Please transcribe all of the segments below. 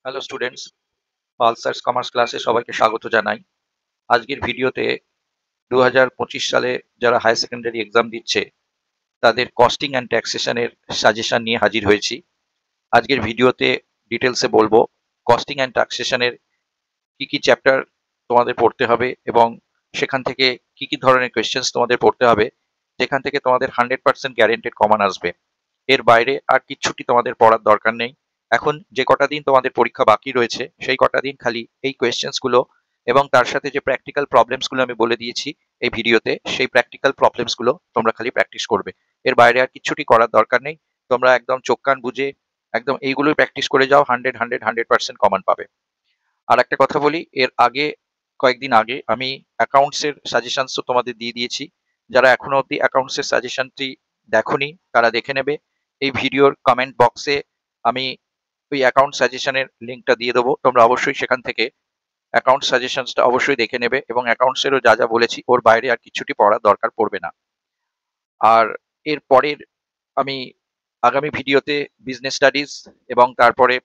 Hello students, পালসার্স commerce ক্লাসে সবাইকে স্বাগত জানাই। আজকের ভিডিওতে 2025 সালে যারা হায়ার সেকেন্ডারি এক্সাম দিচ্ছে তাদের কস্টিং অ্যান্ড ট্যাক্সেশনের সাজেশন নিয়ে হাজির হয়েছি। আজকের ভিডিওতে ডিটেলসে বলবো কস্টিং অ্যান্ড ট্যাক্সেশনের কি কি চ্যাপ্টার তোমাদের পড়তে হবে এবং সেখান থেকে কি কি ধরনের কোয়েশ্চেন্স তোমাদের পড়তে হবে, যেখান থেকে তোমাদের 100% গ্যারেন্টেড কমন আসবে। এর বাইরে আর কিচ্ছুটি তোমাদের পড়ার দরকার নেই। এখন যে কটা দিন তোমাদের পরীক্ষা বাকি রয়েছে সেই কটা দিন খালি এই কোয়েশ্চেন্স গুলো এবং তার সাথে যে প্র্যাকটিক্যাল প্রবলেমস গুলো আমি বলে দিয়েছি এই ভিডিওতে, সেই প্র্যাকটিক্যাল প্রবলেমস গুলো তোমরা খালি প্র্যাকটিস করবে। এর বাইরে আর কিচ্ছুটি করার দরকার নেই। তোমরা একদম চোখ কান বুঝে একদম এইগুলোই প্র্যাকটিস করে যাও, 100% কমন পাবে। আর একটা কথা বলি, এর আগে কয়েকদিন আগে আমি অ্যাকাউন্টস এর সাজেশনস তো তোমাদের দিয়ে দিয়েছি। যারা এখনো অবধি অ্যাকাউন্টস এর সাজেশনটি দেখোনি তারা দেখে নেবে। এই ভিডিওর কমেন্ট বক্সে আমি ওই অ্যাকাউন্ট সাজেশনের লিঙ্কটা দিয়ে দেবো। তোমরা অবশ্যই সেখান থেকে অ্যাকাউন্ট সাজেশনসটা অবশ্যই দেখে নেবে এবং অ্যাকাউন্টস এরও যা যা বলেছি ওর বাইরে আর কিছুটি পড়ার দরকার পড়বে না। আর এর পরের আমি আগামী ভিডিওতে বিজনেস স্টাডিজ এবং তারপরে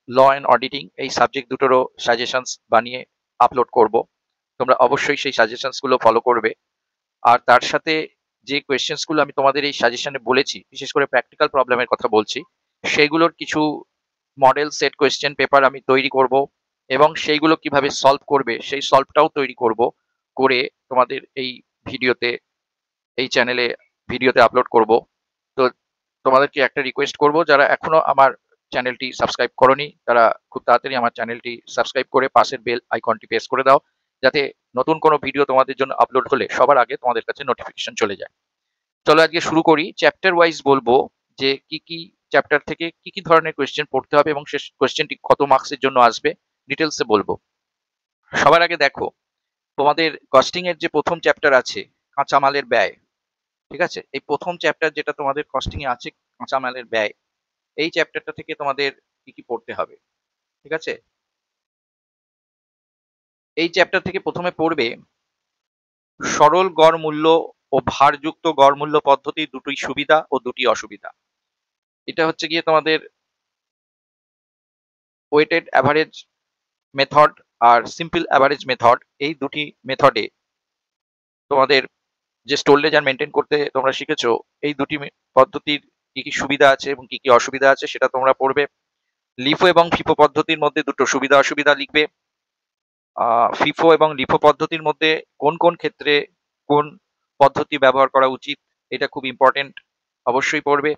ল অ্যান্ড অডিটিং এই সাবজেক্ট দুটোরও সাজেশনস বানিয়ে আপলোড করব। তোমরা অবশ্যই সেই সাজেশনস গুলো ফলো করবে। আর তার সাথে যে কোয়েশ্চেন্স গুলো আমি তোমাদের এই সাজেশনে বলেছি, বিশেষ করে প্র্যাকটিক্যাল প্রবলেমের কথা বলছি, সেগুলোর কিছু মডেল সেট কোয়েশ্চেন পেপার আমি তৈরি করব এবং সেইগুলো কিভাবে সলভ করবে সেই সলভটাও তৈরি করব, করে তোমাদের এই ভিডিওতে, এই চ্যানেলে ভিডিওতে আপলোড করব। তো তোমাদেরকে একটা রিকোয়েস্ট করব, যারা এখনো আমার চ্যানেলটি সাবস্ক্রাইব করোনি তারা খুব তাড়াতাড়ি আমার চ্যানেলটি সাবস্ক্রাইব করে পাশের বেল আইকনটি প্রেস করে দাও, যাতে নতুন কোনো ভিডিও তোমাদের জন্য আপলোড হলে সবার আগে তোমাদের কাছে নোটিফিকেশন চলে যায়। চলো আজকে শুরু করি। চ্যাপ্টার ওয়াইজ বলবো যে কি কি চ্যাপ্টার থেকে কি কি ধরনের কোয়েশ্চেন পড়তে হবে এবং সে কোয়েশ্চেনটি কত মার্কসের জন্য আসবে ডিটেলসে বলবো। সবার আগে দেখো, তোমাদের কস্টিং এর যে প্রথম চ্যাপ্টার আছে কাঁচামালের ব্যয়, ঠিক আছে? এই প্রথম চ্যাপ্টার যেটা তোমাদের কস্টিং এ আছে কাঁচামালের ব্যয়, এই চ্যাপ্টারটা থেকে তোমাদের কি কি পড়তে হবে, ঠিক আছে? এই চ্যাপ্টার থেকে প্রথমে পড়বে সরল গড় মূল্য ও ভারযুক্ত গড় মূল্য পদ্ধতির দুটোই সুবিধা ও দুটি অসুবিধা। এটা হচ্ছে গিয়ে তোমাদের ওয়েটেড অ্যাভারেজ মেথড আর সিম্পল অ্যাভারেজ মেথড, এই দুটি মেথডে তোমাদের যে স্টোর লেজার মেনটেন করতে তোমরা শিখেছো, এই দুটি পদ্ধতির কি কি সুবিধা আছে এবং কি কি অসুবিধা আছে সেটা তোমরা পড়বে। লিফো এবং ফিফো পদ্ধতির মধ্যে দুটো সুবিধা অসুবিধা লিখবে। ফিফো এবং লিফো পদ্ধতির মধ্যে কোন কোন ক্ষেত্রে কোন পদ্ধতি ব্যবহার করা উচিত এটা খুব ইম্পর্টেন্ট, অবশ্যই পড়বে।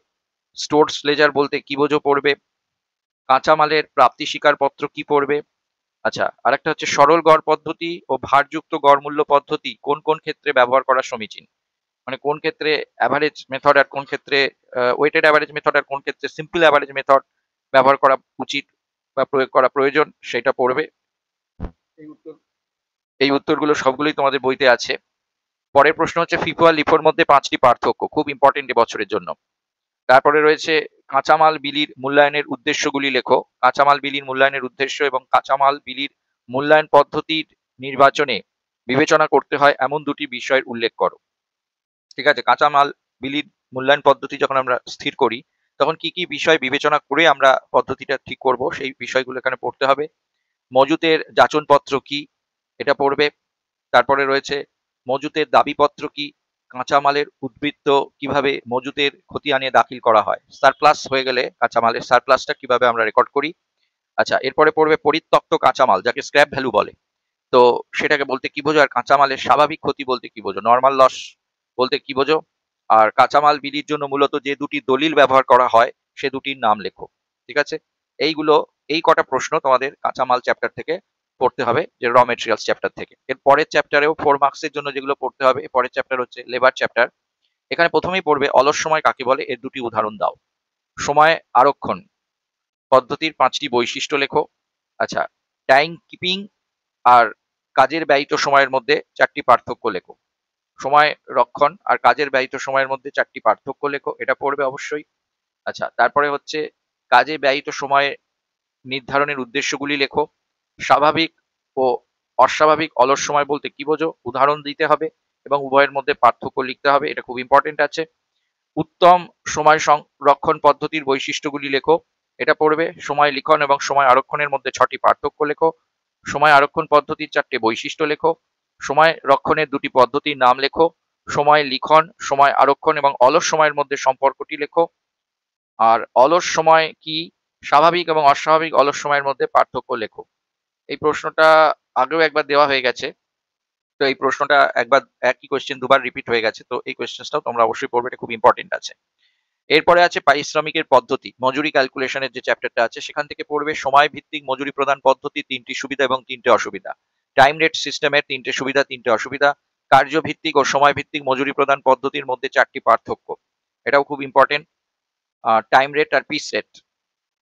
স্টোরস লেজার বলতে কি বোঝো পড়বে। কাঁচামালের প্রাপ্তি স্বীকারপত্র কি পড়বে। আচ্ছা, আরেকটা হচ্ছে সরল গড় পদ্ধতি ও ভারযুক্ত গড় মূল্য পদ্ধতি কোন কোন ক্ষেত্রে ব্যবহার করা সমীচীন, মানে কোন ক্ষেত্রে অ্যাভারেজ মেথড আর কোন ক্ষেত্রে ওয়েটেড অ্যাভারেজ মেথড আর কোন ক্ষেত্রে সিম্পল অ্যাভারেজ মেথড ব্যবহার করা উচিত বা প্রয়োগ করা প্রয়োজন সেটা পড়বে। এই উত্তরগুলো সবগুলোই তোমাদের বইতে আছে। পরের প্রশ্ন হচ্ছে ফিফো আর লিফোর মধ্যে 5টি পার্থক্য, খুব ইম্পর্টেন্ট এবছরের জন্য। তারপরে রয়েছে কাঁচামাল বিলির মূল্যায়নের উদ্দেশ্যগুলি লেখো। কাঁচামাল বিলির মূল্যায়নের উদ্দেশ্য এবং কাঁচামাল বিলির মূল্যায়ন পদ্ধতির নির্বাচনে বিবেচনা করতে হয় এমন দুটি বিষয়ের উল্লেখ করো, ঠিক আছে? কাঁচামাল বিলির মূল্যায়ন পদ্ধতি যখন আমরা স্থির করি তখন কি কি বিষয় বিবেচনা করে আমরা পদ্ধতিটা ঠিক করব সেই বিষয়গুলো এখানে পড়তে হবে। মজুতের যাচনপত্র কি, এটা পড়বে। তারপরে রয়েছে মজুতের দাবিপত্র কি, কাঁচামালের উদ্বৃত্ত কিভাবে মজুতের খতিয়ানে দাখিল করা হয়, সারপ্লাস হয়ে গেলে কাঁচামালের সারপ্লাসটা কিভাবে আমরা রেকর্ড করি। আচ্ছা, এরপরে পড়বে পরিত্যক্ত কাঁচামাল যাকে স্ক্র্যাপ ভ্যালু বলে, তো সেটাকে বলতে কি বোঝো, আর কাঁচামালের স্বাভাবিক ক্ষতি বলতে কি বোঝো, নর্মাল লস বলতে কি বোঝো। আর কাঁচামাল বিলির জন্য মূলত যে দুটি দলিল ব্যবহার করা হয় সে দুটির নাম লেখো, ঠিক আছে? এইগুলো, এই কটা প্রশ্ন তোমাদের কাঁচামাল চ্যাপ্টার থেকে পড়তে হবে, যে র মেটেরিয়ালস চ্যাপ্টার থেকে। এর পরের চ্যাপ্টারেও 4 মার্কসের জন্য যেগুলো পড়তে হবে, পরের চ্যাপ্টার হচ্ছে লেবার চ্যাপ্টার। এখানে প্রথমেই পড়বে অলস সময় কাকে বলে, এর দুটি উদাহরণ দাও। সময় আরক্ষণ পদ্ধতির 5টি বৈশিষ্ট্য লেখো। আচ্ছা, টাইম কিপিং আর কাজের ব্যয়িত সময়ের মধ্যে 4টি পার্থক্য লেখো। সময় রক্ষণ আর কাজের ব্যয়িত সময়ের মধ্যে 4টি পার্থক্য লেখো, এটা পড়বে অবশ্যই। আচ্ছা, তারপরে হচ্ছে কাজে ব্যয়িত সময় নির্ধারণের উদ্দেশ্যগুলি লেখো। স্বাভাবিক ও অস্বাভাবিক অলস সময় বলতে কি বোঝো, উদাহরণ দিতে হবে এবং উভয়ের মধ্যে পার্থক্য লিখতে হবে, এটা খুব ইম্পর্টেন্ট আছে। উত্তম সময় সংরক্ষণ পদ্ধতির বৈশিষ্ট্যগুলি লেখো। এটা পড়বে। সময় লিখন এবং সময় আরক্ষণের মধ্যে 6টি পার্থক্য লেখো। সময় আরক্ষণ পদ্ধতির 4টে বৈশিষ্ট্য লেখো। সময় রক্ষণের 2টি পদ্ধতির নাম লেখো। সময় লিখন, সময় আরক্ষণ এবং অলস সময়ের মধ্যে সম্পর্কটি লেখো। আর অলস সময় কি, স্বাভাবিক এবং অস্বাভাবিক অলস সময়ের মধ্যে পার্থক্য লেখো। এই প্রশ্নটা আগেও একবার দেওয়া হয়ে গেছে। তো এই প্রশ্নটা একবার একই কোয়েশ্চেন দুবার রিপিট হয়ে গেছে, তো এই কোয়েশ্চেনটাও তোমরা অবশ্যই পড়বে, এটা খুব ইম্পর্টেন্ট আছে। এরপরে আছে পারিশ্রমিকের পদ্ধতি, মজুরি ক্যালকুলেশনের যে চ্যাপ্টারটা আছে সেখান থেকে পড়বে সময় ভিত্তিক মজুরি প্রদান পদ্ধতি, 3টি সুবিধা এবং 3টে অসুবিধা। টাইম রেট সিস্টেমের 3টে সুবিধা 3টে অসুবিধা। কার্যভিত্তিক ও সময় ভিত্তিক মজুরি প্রদান পদ্ধতির মধ্যে 4টি পার্থক্য, এটাও খুব ইম্পর্টেন্ট। টাইম রেট আর পিস রেট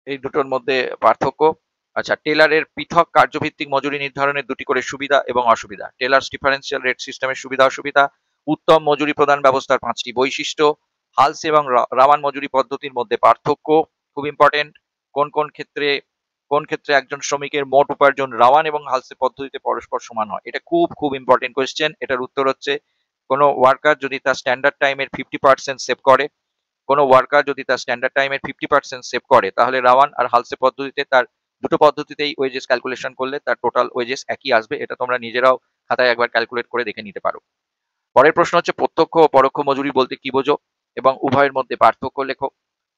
এই দুটোর মধ্যে পার্থক্য। আচ্ছা, টেলারের পৃথক কার্যভিত্তিক মজুরি নির্ধারণের 2টি করে সুবিধা এবং অসুবিধা। টেলার্স ডিফারেন্সিয়াল রেট সিস্টেমের সুবিধা অসুবিধা। উত্তম মজুরি প্রদান ব্যবস্থার 5টি বৈশিষ্ট্য। হালস এবং রাওয়ান মজুরি পদ্ধতির মধ্যে পার্থক্য, খুব ইম্পর্টেন্ট। কোন ক্ষেত্রে একজন শ্রমিকের মোট উপার্জন রাওয়ান এবং হালসের পদ্ধতিতে পরস্পর সমান হয়, এটা খুব ইম্পর্টেন্ট কোয়েশ্চেন। এটার উত্তর হচ্ছে, কোনো ওয়ার্কার যদি তার স্ট্যান্ডার্ড টাইমের 50% সেভ করে, কোনো ওয়ার্কার যদি তার স্ট্যান্ডার্ড টাইমের 50% সেভ করে, তাহলে রাওয়ান আর হালসে পদ্ধতিতে তার দুটো পদ্ধতিতেই ওয়েজেস ক্যালকুলেশন করলে তার টোটাল ওয়েজেস একই আসবে। এটা তোমরা নিজেরাও খাতায় একবার ক্যালকুলেট করে দেখে নিতে পারো। পরের প্রশ্ন হচ্ছে প্রত্যক্ষ ও পরোক্ষ মজুরি বলতে কি বোঝো এবং উভয়ের মধ্যে পার্থক্য লেখো।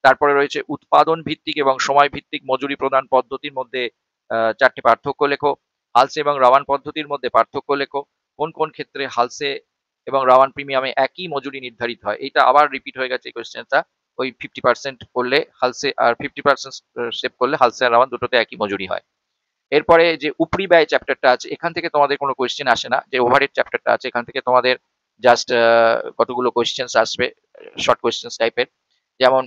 তারপরে রয়েছে উৎপাদন ভিত্তিক এবং সময় ভিত্তিক মজুরি প্রদান পদ্ধতির মধ্যে 4টে পার্থক্য লেখো। হালসে এবং রাওয়ান পদ্ধতির মধ্যে পার্থক্য লেখো। কোন ক্ষেত্রে হালসে এবং রাওয়ান প্রিমিয়ামে একই মজুরি নির্ধারিত হয়, এটা আবার রিপিট হয়ে গেছে এই কোয়েশ্চেনটা। ওই 50% করলে হালসে আর 50% সেভ করলে হালসে আর রাওয়ান দুটোতে একই মজুরি হয়। এরপরে যে উপরি ব্যয় চ্যাপ্টারটা আছে এখান থেকে তোমাদের কোনো কোয়েশ্চেন আসে না। যে ওভারহেড চ্যাপ্টারটা আছে এখান থেকে তোমাদের জাস্ট কতগুলো কোয়েশ্চেন আসবে, শর্ট কোয়েশ্চেন টাইপের। যেমন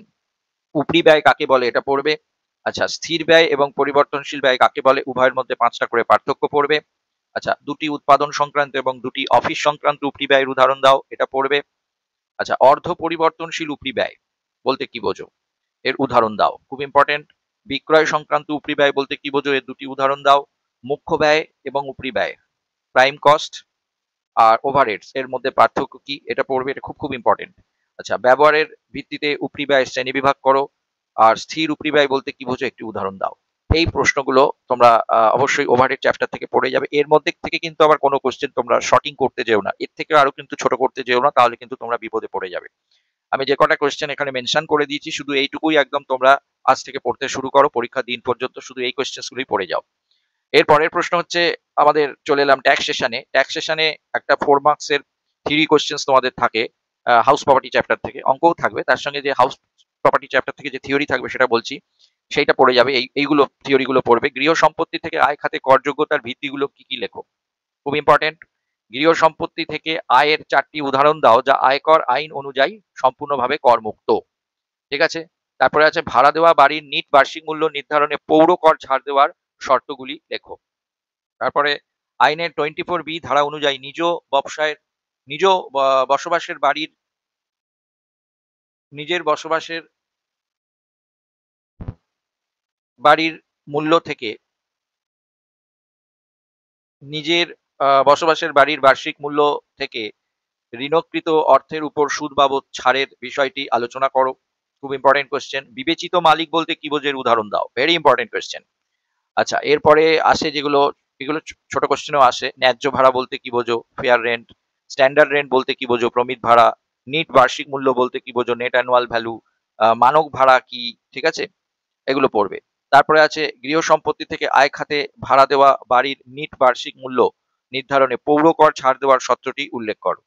উপরি ব্যয় কাকে বলে এটা পড়বে। আচ্ছা, স্থির ব্যয় এবং পরিবর্তনশীল ব্যয় কাকে বলে, উভয়ের মধ্যে 5টা করে পার্থক্য পড়বে। আচ্ছা, 2টি উৎপাদন সংক্রান্ত এবং 2টি অফিস সংক্রান্ত উপরি ব্যয়ের উদাহরণ দাও, এটা পড়বে। আচ্ছা, অর্ধ পরিবর্তনশীল উপরি ব্যয় বলতে কি বোঝো, এর উদাহরণ দাও, খুব ইম্পর্টেন্ট। বিক্রয় সংক্রান্ত উপরি ব্যয় বলতে কি বোঝো, এর 2টি উদাহরণ দাও। মুখ্য ব্যয় এবং উপরি ব্যয়, প্রাইম কস্ট আর ওভারহেডস এর মধ্যে পার্থক্য কি, এটা পড়বে, এটা খুব ইম্পর্টেন্ট। আচ্ছা, ব্যবহারের ভিত্তিতে উপরি ব্যয় শ্রেণী বিভাগ করো। আর স্থির উপরি ব্যয় বলতে কি বোঝো, একটি উদাহরণ দাও। এই প্রশ্নগুলো তোমরা অবশ্যই ওভারহেড চ্যাপ্টার থেকে পড়ে যাবে। এর মধ্যে থেকে কিন্তু আবার কোনো কোশ্চেন তোমরা শর্টিং করতে যেও না, এর থেকে আরো কিন্তু ছোট করতে যেও না, তাহলে কিন্তু তোমরা বিপদে পড়ে যাবে। আমি যে কটা কোশ্চেন এখানে মেনশন করে দিয়েছি শুধু এইটুকুই একদম তোমরা আজ থেকে পড়তে শুরু করো, পরীক্ষা দিন পর্যন্ত শুধু এই কোশ্চেনগুলোই পড়ে যাও। এর পরের প্রশ্ন হচ্ছে, আমাদের চলে এলাম ট্যাক্সেশনে। ট্যাক্সেশনে একটা 4 মার্কসের থিওরি কোশ্চেন তোমাদের থাকে হাউস প্রপার্টি চ্যাপ্টার থেকে, অঙ্কও থাকবে তার সঙ্গে। যে হাউস প্রপার্টি চ্যাপ্টার থেকে যে থিওরি থাকবে সেটা বলছি, সেইটা পড়ে যাবে। এইগুলো থিওরিগুলো পড়বে। গৃহ সম্পত্তি থেকে আয় খাতে করযোগ্যতার ভিত্তিগুলো কি লেখো, খুব ইম্পর্টেন্ট। গৃহ সম্পত্তি থেকে আয়ের 4টি উদাহরণ দাও যা আয়কর আইন অনুযায়ী সম্পূর্ণভাবে করমুক্ত, ঠিক আছে। তারপরে আছে ভাড়া দেওয়া বাড়ির নিট বার্ষিক মূল্য নির্ধারণে পৌর কর ছাড় দেওয়ার শর্তগুলি লেখো। তারপরে আইনের 24B ধারা অনুযায়ী নিজ বসবাসের বাড়ির নিজের বসবাসের বাড়ির মূল্য থেকে নিজের বসবাসের বাড়ির বার্ষিক মূল্য থেকে ঋণকৃত অর্থের উপর সুদ বাবদ ছাড়ের বিষয়টি আলোচনা করো, খুব ইম্পর্টেন্ট কোয়েশ্চেন। বিবেচিত মালিক বলতে কি বোঝো, উদাহরণ দাও, ভেরি ইম্পর্টেন্ট কোয়েশ্চেন। আচ্ছা, এরপরে আসে এগুলো ছোট কোশ্চেনও আসে। ন্যায্য ভাড়া বলতে কি বোঝো, ফেয়ার রেন্ট। স্ট্যান্ডার্ড রেন্ট বলতে কি বোঝো, প্রমিত ভাড়া। নিট বার্ষিক মূল্য বলতে কি বোঝো, নেট অ্যানুয়াল ভ্যালু। মানক ভাড়া কি, ঠিক আছে, এগুলো পড়বে। তারপরে আছে গৃহ সম্পত্তি থেকে আয় খাতে ভাড়া দেওয়া বাড়ির নিট বার্ষিক মূল্য নির্ধারণে পৌর কর ছাড় দেওয়ার সূত্রটি উল্লেখ করো।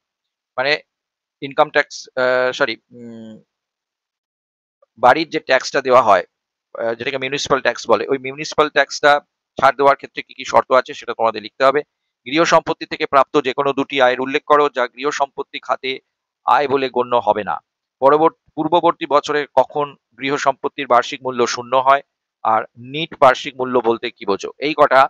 মানে ইনকাম ট্যাক্স, সরি, বাড়ির যে ট্যাক্সটা দেওয়া হয় যেটাকে মিউনিসিপাল ট্যাক্স বলে, ওই মিউনিসিপাল ট্যাক্সটা ছাড় দেওয়ার ক্ষেত্রে কি কি শর্ত আছে সেটা তোমাদের লিখতে হবে। গৃহ সম্পত্তি থেকে প্রাপ্ত যে কোনো 2টি আয়ের উল্লেখ করো যা গৃহ সম্পত্তি খাতে আয় বলে গণ্য হবে না। পূর্ববর্তী বছরে কখন গৃহ সম্পত্তির বার্ষিক মূল্য 0 হয়, আর নিট বার্ষিক মূল্য বলতে কি বোঝো, এই কটা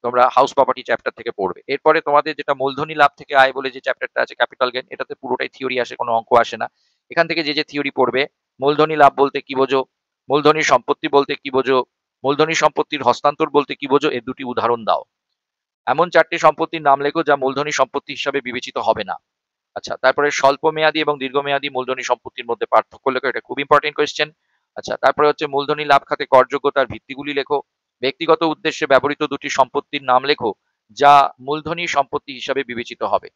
তোমরা হাউস প্রপার্টি চ্যাপ্টার থেকে পড়বে। এরপরে তোমাদের যেটা মূলধনী লাভ থেকে আয় বলে যে চ্যাপ্টারটা আছে, ক্যাপিটাল গেইন, এটাতে পুরোটাই থিওরি আসে, কোনো অঙ্ক আসে না। এখান থেকে যে থিওরি পড়বে, মূলধনী লাভ বলতে কি বোঝো, মূলধনী সম্পত্তি বলতে কি বোঝো, মূলধনী সম্পত্তির হস্তান্তর বলতে কি বোঝো, এর 2টি উদাহরণ দাও। এমন 4টি সম্পত্তির নাম লেখো যা মূলধনী সম্পত্তি হিসাবে বিবেচিত হবে না। আচ্ছা, তারপরে স্বল্প মেয়াদী এবং দীর্ঘমেয়াদী মূলধনী সম্পত্তির মধ্যে পার্থক্য লেখো, এটা খুব ইম্পর্টেন্ট কোয়েশ্চেন। আচ্ছা, তারপরে হচ্ছে মূলধনী লাভ খাতে করযোগ্যতার ভিত্তিগুলি লেখো। ব্যক্তিগত উদ্দেশ্যে ব্যবহৃত দুটি সম্পত্তির নাম লেখো যা মূলধনী সম্পত্তি হিসাবে বিবেচিত হবে।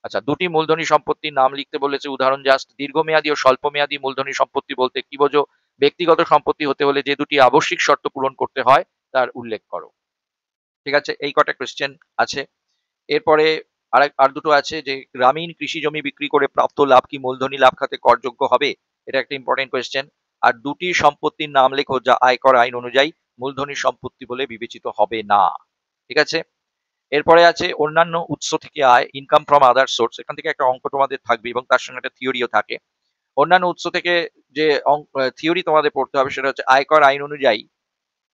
আচ্ছা, দুটি মূলধনী সম্পত্তির নাম লিখতে বলেছে, উদাহরণ জাস্ট দীর্ঘমেয়াদী ও স্বল্পমেয়াদী মূলধনী সম্পত্তি বলতে কি বোঝো? ব্যক্তিগত সম্পত্তি হতে হলে যে দুটি আবশ্যিক শর্ত পূরণ করতে হয় তার উল্লেখ করো। ঠিক আছে, এই কটা কোয়েশ্চেন আছে। এরপরে আর দুটো আছে যে গ্রামীণ কৃষি জমি বিক্রি করে প্রাপ্ত লাভ কি মূলধনী লাভ খাতে করযোগ্য হবে? এটা একটা ইম্পর্টেন্ট কোয়েশ্চেন। আর দুটি সম্পত্তির নাম লেখো যা আয়কর আইন অনুযায়ী মূলধনী সম্পত্তি বলে বিবেচিত হবে না। ঠিক আছে, এরপরে আছে অন্যান্য উৎস থেকে আয়, ইনকাম ফ্রম আদার সোর্স। এখান থেকে একটা অঙ্ক তোমাদের থাকবে এবং তার সঙ্গে একটা থিওরিও থাকে। অন্যান্য উৎস থেকে যে থিওরি তোমাদের পড়তে হবে সেটা হচ্ছে আয়কর আইন অনুযায়ী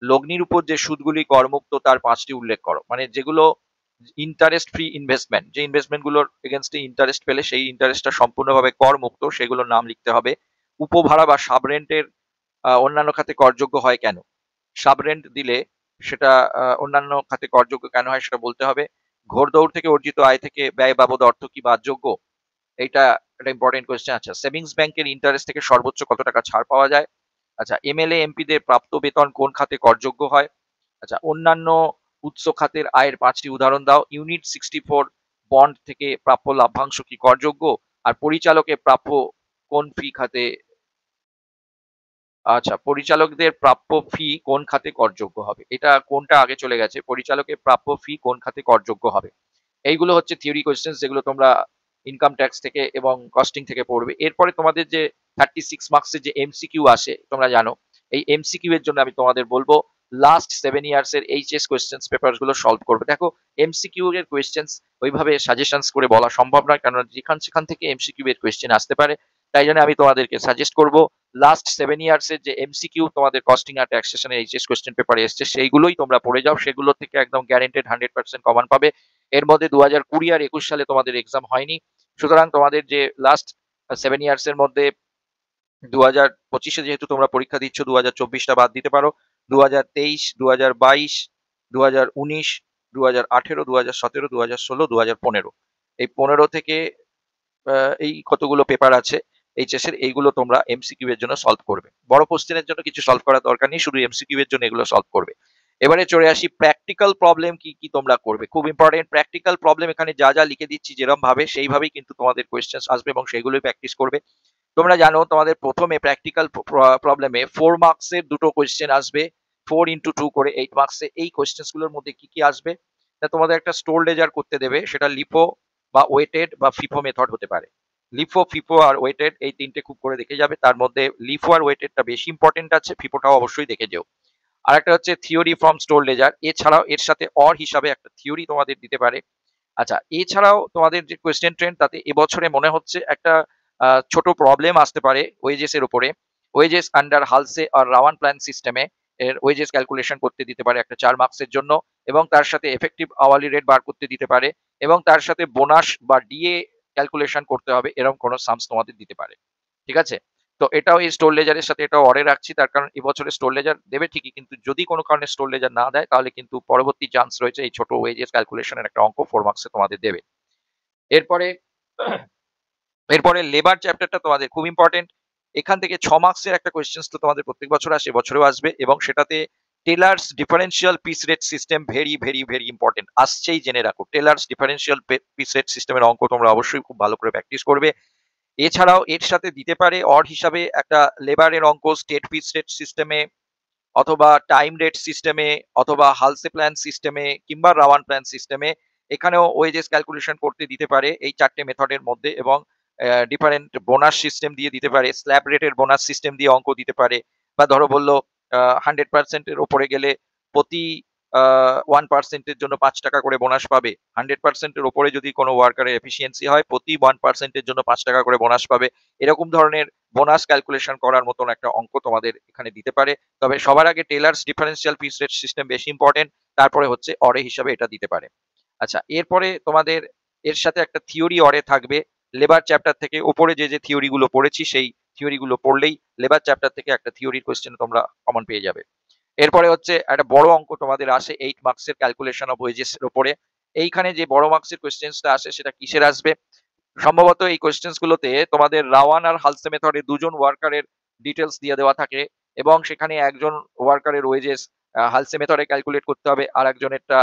লগ্নির উপর যে সুদগুলি করমুক্ত তার 5টি উল্লেখ করো। মানে যেগুলো ইন্টারেস্ট ফ্রি ইনভেস্টমেন্ট, যে ইনভেস্টমেন্ট গুলোর এগেনস্টে ইন্টারেস্ট পেলে সেই ইন্টারেস্টটা সম্পূর্ণভাবে করমুক্ত, সেগুলোর নাম লিখতে হবে। উপভাড়া বা সাবরেন্টের অন্যান্য খাতে করযোগ্য হয় কেন? সাবরেন্ট দিলে সেটা অন্যান্য খাতে করযোগ্য কেন হয় সেটা বলতে হবে। ঘোড়দৌড় থেকে অর্জিত আয় থেকে ব্যয় বাবদ অর্থ কি বাদযোগ্য? এইটা একটা ইম্পর্টেন্ট কোয়েশ্চেন। আচ্ছা, সেভিংস ব্যাংকের ইন্টারেস্ট থেকে সর্বোচ্চ কত টাকা ছাড় পাওয়া যায়? আচ্ছা, এমএলএ এমপিদের প্রাপ্ত বেতন কোন খাতে করযোগ্য হয়? আচ্ছা, অন্যান্য উৎস খাতের আয়ের 5টি উদাহরণ দাও। ইউনিট 64 বন্ড থেকে প্রাপ্য লাভ্যাংশ কি করযোগ্য? আর পরিচালকের প্রাপ্য কোন ফি খাতে, আচ্ছা, পরিচালকদের প্রাপ্য ফি কোন খাতে করযোগ্য হবে? এটা কোনটা আগে চলে গেছে, পরিচালকের প্রাপ্য ফি কোন খাতে করযোগ্য হবে? এইগুলো হচ্ছে থিওরি কোয়েশ্চেন্স যেগুলো তোমরা ইনকাম ট্যাক্স থেকে এবং কস্টিং থেকে পড়বে। এরপরে তোমাদের যে 36 মার্কসের যে এমসিকিউ আসে তোমরা জানো, এই এমসিকিউ এর জন্য আমি তোমাদের বলবো লাস্ট 7 ইয়ার্স এর এইচএস কোয়েশ্চেন্স পেপারস গুলো সলভ করবে। দেখো, এমসিকিউ এর কোয়েশ্চেন্স ওইভাবে সাজেশনস করে বলা সম্ভব নয়, কারণ সেখান থেকে এমসিকিউ এর কোয়েশ্চেন আসতে পারে। তাই জন্য আমি তোমাদেরকে সাজেস্ট করব লাস্ট 7 ইয়ার্স এর যে এমসিকিউ তোমাদের কস্টিং আর ট্যাক্সেশনের এইচএস কোয়েশ্চেন পেপারে এসছে সেইগুলোই তোমরা পড়ে যাও, সেগুলো থেকে একদম গ্যারান্টেড 100% কমন পাবে। এর মধ্যে 2020 আর 21 সালে তোমাদের এক্সাম হয়নি, সুতরাং তোমাদের যে লাস্ট 7 ইয়ার্স এর মধ্যে 2025-এ যেহেতু তোমরা পরীক্ষা দিচ্ছ, 2024টা বাদ দিতে পারো। 2023, 2022, 2019, 2018, 2017, 2016, 2015, এই 15 থেকে এই কতগুলো পেপার আছে এইচএস এর, এইগুলো তোমরা এমসিকিউ এর জন্য সলভ করবে। বড় কোশ্চেনের জন্য কিছু সলভ করার দরকার নেই, শুধু এমসিকিউ এর জন্য এগুলো সলভ করবে। এবারে চলে আসি প্র্যাকটিক্যাল প্রবলেম কি কি তোমরা করবে। খুব ইম্পর্টেন্ট প্র্যাকটিক্যাল প্রবলেম, এখানে যা যা লিখে দিচ্ছি যেরকম ভাবে সেইভাবেই কিন্তু তোমাদের কোয়েশ্চেন আসবে এবং সেগুলোই প্র্যাকটিস করবে। তোমরা জানো তোমাদের প্রথমে প্র্যাকটিক্যাল প্রবলেমে 4 মার্কসের দুটো কোয়েশ্চেন আসবে, 4x2 করে 8 মার্কসে। এই কোয়েশ্চেন্স গুলোর মধ্যে কি কি আসবে? তোমাদের একটা স্টোর লেজার করতে দেবে, সেটা লিপো বা ওয়েটেড বা ফিফো মেথড হতে পারে। লিফো, ফিফো আর ওয়েটেড এই তিনটে খুব করে দেখে যাবে, তার মধ্যে লিফো আর ওয়েটেডটা বেশি ইম্পর্টেন্ট আছে, ফিফোটাও অবশ্যই দেখে যেও। আর একটা হচ্ছে থিওরি ফ্রম স্টোর লেজার, এছাড়াও এর সাথে অর হিসাবে একটা থিওরি তোমাদের দিতে পারে। আচ্ছা, এছাড়াও তোমাদের যে কোয়েশ্চেন ট্রেন্ড তাতে এবছরে মনে হচ্ছে একটা ছোট প্রবলেম আসতে পারে ওয়েজেস এর উপরে। ওয়েজেস আন্ডার হালসে আর রাওয়ান প্ল্যান সিস্টেমে এর ওয়েজেস ক্যালকুলেশন করতে দিতে পারে একটা 4 মার্কসের জন্য, এবং তার সাথে এফেক্টিভ আওয়ারলি রেট বার করতে দিতে পারে, এবং তার সাথে বোনাস বা ডিএ ক্যালকুলেশন করতে হবে, এরকম কোনো সামস তোমাদের দিতে পারে। ঠিক আছে, তো এটাও এই স্টোর লেজারের সাথে এটাও অরে রাখছি, তার কারণ এবছরে স্টোর লেজার দেবে ঠিকই, কিন্তু যদি কোনো কারণে স্টোর লেজার না দেয় তাহলে কিন্তু পরবর্তী চান্স রয়েছে এই ছোট ওয়েজেস ক্যালকুলেশনের একটা অঙ্ক 4 মার্কসে তোমাদের দেবে। এরপরে এরপরে লেবার চ্যাপ্টারটা তোমাদের খুব ইম্পর্টেন্ট। এখান থেকে 6 মার্কসের একটা কোয়েশ্চেন্স তো তোমাদের প্রত্যেক বছর আসে, এবছরেও আসবে, এবং সেটাতে tailors differential piece rate system very very very important, আসছেই জেনে রাখো। টেলার্স ডিফারেন্সিয়াল পিস রেট সিস্টেমের অঙ্ক তোমরা অবশ্যই খুব ভালো করে প্র্যাকটিস করবে। এছাড়াও এর সাথে দিতে পারে অর হিসাবে একটা লেবারের অঙ্ক স্টেট পিস রেট সিস্টেমে, অথবা টাইম রেট সিস্টেমে, অথবা হালসে প্ল্যান সিস্টেমে, কিংবা রাওয়ান প্ল্যান সিস্টেমে। এখানেও ওয়েজেস ক্যালকুলেশন করতে দিতে পারে এই 4টে মেথডের মধ্যে, এবং ডিফারেন্ট বোনাস সিস্টেম দিয়ে দিতে পারে, স্ল্যাব রেটের বোনাস সিস্টেম দিয়ে অঙ্ক দিতে পারে, বা ধরো বললো 100%-এর ওপরে গেলে প্রতি 1%-এর জন্য 5 টাকা করে বোনাস পাবে, 100%-এর ওপরে যদি কোনো ওয়ার্কারের এফিসিয়েন্সি হয় প্রতি 1%-এর জন্য 5 টাকা করে বোনাস পাবে। এরকম ধরনের বোনাস ক্যালকুলেশন করার মতন একটা অঙ্ক তোমাদের এখানে দিতে পারে। তবে সবার আগে tailors differential piece rate system বেশি ইম্পর্টেন্ট, তারপরে হচ্ছে অরে হিসাবে এটা দিতে পারে। আচ্ছা, এরপরে তোমাদের এর সাথে একটা থিওরি অরে থাকবে। লেবার চ্যাপ্টার থেকে উপরে যে যে থিওরি গুলো পড়েছি সেই থিওরি গুলো পড়লেই লেবার চ্যাপ্টার থেকে একটা থিওরির কোয়েশ্চেন তোমরা কমন পেয়ে যাবে। এরপরে হচ্ছে একটা বড় অঙ্ক তোমাদের আসে 8 মার্কসের ক্যালকুলেশন অফ ওয়েজেস এর উপরে। এইখানে যে বড় মার্কসের কোয়েশ্চেন্সটা আসে সেটা কিসের আসবে? সম্ভবত এই কোয়েশ্চেন্স গুলোতে তোমাদের রাওয়ান আর হালসে মেথডে দুজন ওয়ার্কারের ডিটেলস দিয়ে দেওয়া থাকে, এবং সেখানে একজন ওয়ার্কারের ওয়েজেস হালসে মেথডে ক্যালকুলেট করতে হবে, আর একজনেরটা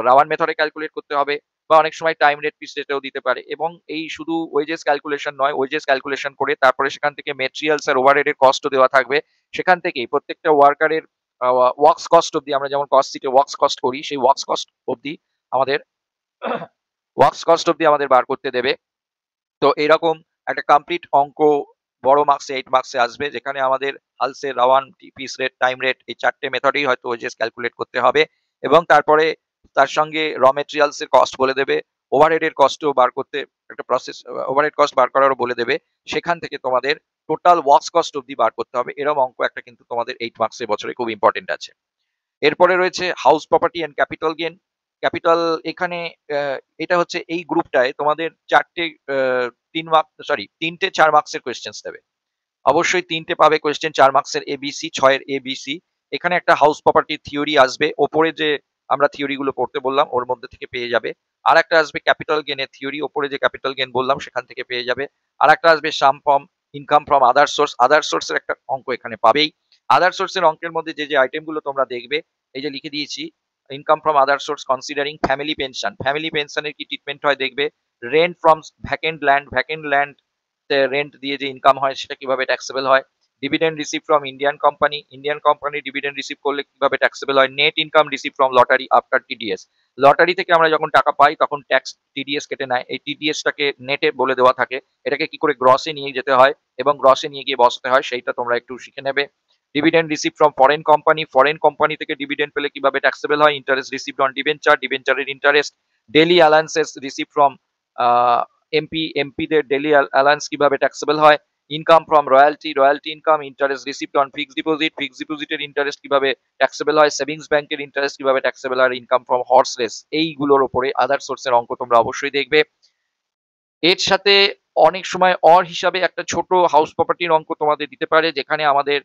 রাওয়ান মেথডে ক্যালকুলেট করতে হবে, বা অনেক সময় টাইম রেট পিস রেটেও দিতে পারে। এবং এই শুধু ওয়েজেস ক্যালকুলেশন নয়, ওয়েজেস ক্যালকুলেশন করে তারপরে সেখান থেকে মেটেরিয়ালস আর ওভারহেডের কস্টও দেওয়া থাকবে। সেখান থেকেই প্রত্যেকটা ওয়ার্কারের ওয়ার্কস কস্ট অব্দি, আমরা যেমন কস্ট শিটে ওয়ার্কস কস্ট করি, সেই ওয়ার্কস কস্ট অব্দি আমাদের বার করতে দেবে। তো এরকম একটা কমপ্লিট অঙ্ক বড় মার্কসে 8 মার্কসে আসবে, যেখানে আমাদের হালসে, রাওয়ান, পিস রেট, টাইম রেট এই 4 টে মেথডেই হয়তো ওয়েজেস ক্যালকুলেট করতে হবে। এবং তারপরে তার সঙ্গে র মেটেরিয়ালস এর কস্ট বলে দেবে, ওভারহেড এর কস্টও বার করতে একটা প্রসেস, ওভারহেড কস্ট বার করারও বলে দেবে। সেখান থেকে তোমাদের টোটাল ওয়ার্কস কস্ট অব্দি বার করতে হবে। এরকম অঙ্ক একটা কিন্তু তোমাদের 8 মার্কসের বছরে খুব ইম্পর্টেন্ট আছে। এরপরে রয়েছে house property and capital gain. Capital এখানে এটা হচ্ছে এই গ্রুপটায় তোমাদের 3টে 4 মার্কসের কোয়েশ্চেন্স দেবে। অবশ্যই 3টে পাবে কোয়েশ্চেন 4 মার্কসের এবিসি, 6 এর এবিসি। এখানে একটা হাউস প্রপার্টির থিওরি আসবে, ওপরে যে আমরা থিওরি গুলো পড়তে বললাম ওর মধ্যে থেকে পেয়ে যাবে। আর একটা আসবে ক্যাপিটাল গেইনের থিওরি, ওপরে যে ক্যাপিটাল গেইন বললাম সেখান থেকে পেয়ে যাবে। আর একটা আসবে some from income from other source, other সোর্সের একটা অঙ্ক এখানে পাবেই। আদার সোর্সের অঙ্কের মধ্যে যে যে আইটেমগুলো তোমরা দেখবে, এই যে লিখে দিয়েছি, income from other source considering family pension, family পেনশনের কি ট্রিটমেন্ট হয় দেখবে, rent from vacant land rent দিয়ে যে ইনকাম হয় সেটা কিভাবে ট্যাক্সেবল হয়, dividend receive from Indian company dividend receive করলে কিভাবে ট্যাক্সেবল হয়, net income receive from lottery after TDS, lottery থেকে আমরা যখন টাকা পাই তখন ট্যাক্স টিডিএস কেটে নেয়, এই টিডিএসটাকে নেটে বলে দেওয়া থাকে, এটাকে কি করে গ্রসে নিয়ে যেতে হয় এবং গ্রসে নিয়ে গিয়ে বসাতে হয় সেইটা তোমরা একটু শিখে নেবে। Dividend receive from foreign company থেকে ডিভিডেন্ড পেলে কিভাবে ট্যাক্সেবল হয়, ইন্টারেস্ট রিসিভড অন ডিবেঞ্চারের interest, daily allowances receive from এমপিদের ডেইলি অ্যালাউন্স কিভাবে ট্যাক্সেবল হয়, income from royalty income, interest received on fixed ডিপোজিটের ইন্টারেস্ট কিভাবে ট্যাক্সেবল হয়, সেভিংস ব্যাংকের ইন্টারেস্ট কিভাবে ট্যাক্সেবল হয়, ইনকাম ফ্রম হর্স রেস, এইগুলোর উপরে আদার সোর্সের অঙ্ক তোমরা অবশ্যই দেখবে। এর সাথে অনেক সময় অর হিসাবে একটা ছোট হাউস প্রপার্টির অঙ্ক তোমাদের দিতে পারে, যেখানে আমাদের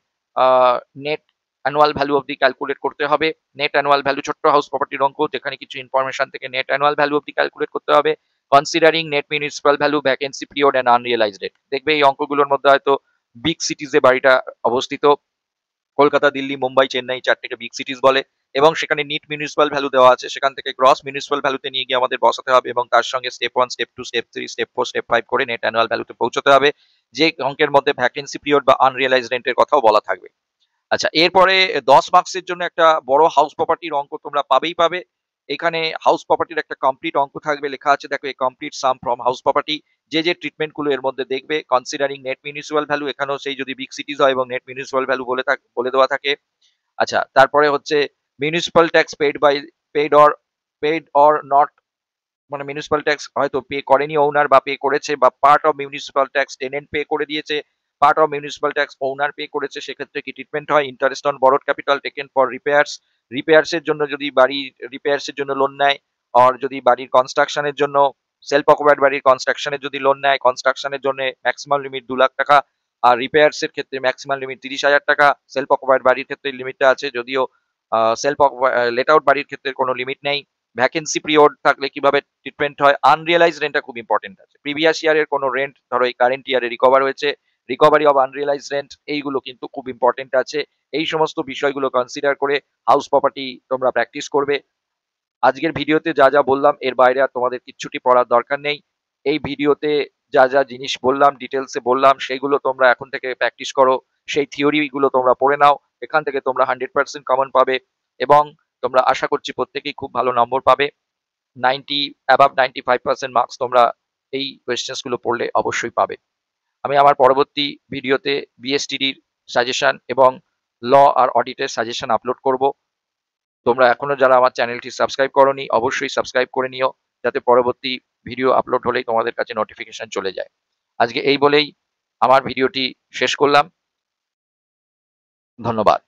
নেট অ্যানুয়াল ভ্যালু অব্দি ক্যালকুলেট করতে হবে। নেট অ্যানুয়াল ভ্যালু, ছোট্ট হাউস প্রপার্টির অঙ্ক, যেখানে কিছু ইনফরমেশন থেকে নেট অ্যানুয়াল ভ্যালু অব্দি ক্যালকুলেট করতে হবে। Considering net municipal value, vacancy period and আনরিয়েলাইজড rate. দেখবে এই অঙ্কগুলোর মধ্যে হয়তো বিগ সিটিজে বাড়িটা অবস্থিত, কলকাতা, দিল্লি, মুম্বাই, চেন্নাই 4টেকে বিগ সিটিজ বলে, এবং সেখানে নিট মিউনিসিপাল ভ্যালু দেওয়া আছে, সেখান থেকে গ্রস মিউনিসিপাল ভ্যালুতে নিয়ে গিয়ে আমাদের বসাতে হবে, এবং তার সঙ্গে step 1, step 2, step 3, step 4, step 5 করে নেট অ্যানুয়াল ভ্যালুতে পৌঁছতে হবে, যে অঙ্কের মধ্যে ভ্যাকেন্সি পিরিয়ড বা আনরিয়েলাইজড রেন্টের কথাও বলা থাকবে। আচ্ছা, এরপরে 10 মার্কসের জন্য একটা বড় হাউস প্রপার্টির অঙ্ক তোমরা পাবে। এখানে হাউস প্রপার্টির একটা কমপ্লিট অঙ্ক থাকবে, লেখা আছে দেখো, এই complete some from house property, যে যে ট্রিটমেন্ট গুলো এর মধ্যে দেখবে, কনসিডারিং নেট মিউনিসিপাল ভ্যালু, এখানেও সেই যদি বিগ সিটিজ হয় এবং নেট মিউনিসিপাল ভ্যালু বলে দেওয়া থাকে। আচ্ছা, তারপরে হচ্ছে municipal tax paid or not, মানে মিউনিসিপাল ট্যাক্স হয়তো পে করেনি ওনার, বা পে করেছে, বা part of municipal tax tenant pay করে দিয়েছে, part of municipal tax owner pay করেছে, সেক্ষেত্রে কি ট্রিটমেন্ট হয়, interest on borrowed capital taken for repairs এর জন্য, যদি বাড়ির রিপেয়ার্স এর জন্য লোন নেয়, আর যদি বাড়ির কনস্ট্রাকশনের জন্য, সেলফ অকুপাইড বাড়ির কনস্ট্রাকশনের যদি লোন নেয়, কনস্ট্রাকশনের জন্য ম্যাক্সিমাম লিমিট 2 লাখ টাকা, আর রিপেয়ার্স এর ক্ষেত্রে ম্যাক্সিমাম লিমিট 30,000 টাকা, সেলফ অকুপাইড বাড়ির ক্ষেত্রে লিমিটটা আছে, যদিও লেট আউট বাড়ির ক্ষেত্রে কোনো লিমিট নেই। ভ্যাকেন্সি পিরিয়ড থাকলে কিভাবে ট্রিটমেন্ট হয়, আনরিয়েলাইজ রেন্টটা খুব ইম্পর্টেন্ট আছে, প্রিভিয়াস ইয়ারের কোনো রেন্ট ধরো এই কারেন্ট ইয়ারে রিকভার হয়েছে, রিকভারি অফ আনরিয়েলাইজ রেন্ট, এইগুলো কিন্তু খুব ইম্পর্টেন্ট আছে। এই সমস্ত বিষয়গুলো কনসিডার করে হাউস প্রপার্টি তোমরা প্র্যাকটিস করবে। আজকের ভিডিওতে যা যা বললাম এর বাইরে আর তোমাদের কিচ্ছুটি পড়ার দরকার নেই। এই ভিডিওতে যা যা জিনিস বললাম, ডিটেলসে বললাম, সেইগুলো তোমরা এখন থেকে প্র্যাকটিস করো, সেই থিওরি গুলো তোমরা পড়ে নাও, এখান থেকে তোমরা 100% কমন পাবে, এবং তোমরা আশা করছি প্রত্যেকেই খুব ভালো নম্বর পাবে। 95% মার্কস তোমরা এই কোয়েশ্চেন্স গুলো পড়লে অবশ্যই পাবে। আমি আমার পরবর্তী ভিডিওতে বিএসটিডির সাজেশন এবং ল আর অডিটের সাজেশন আপলোড করব। তোমরা এখনো যারা আমার চ্যানেলটি সাবস্ক্রাইব করোনি, অবশ্যই সাবস্ক্রাইব করে নিও, যাতে পরবর্তী ভিডিও আপলোড হলেই তোমাদের কাছে নোটিফিকেশন চলে যায়। আজকে এই বলেই আমার ভিডিওটি শেষ করলাম। ধন্যবাদ।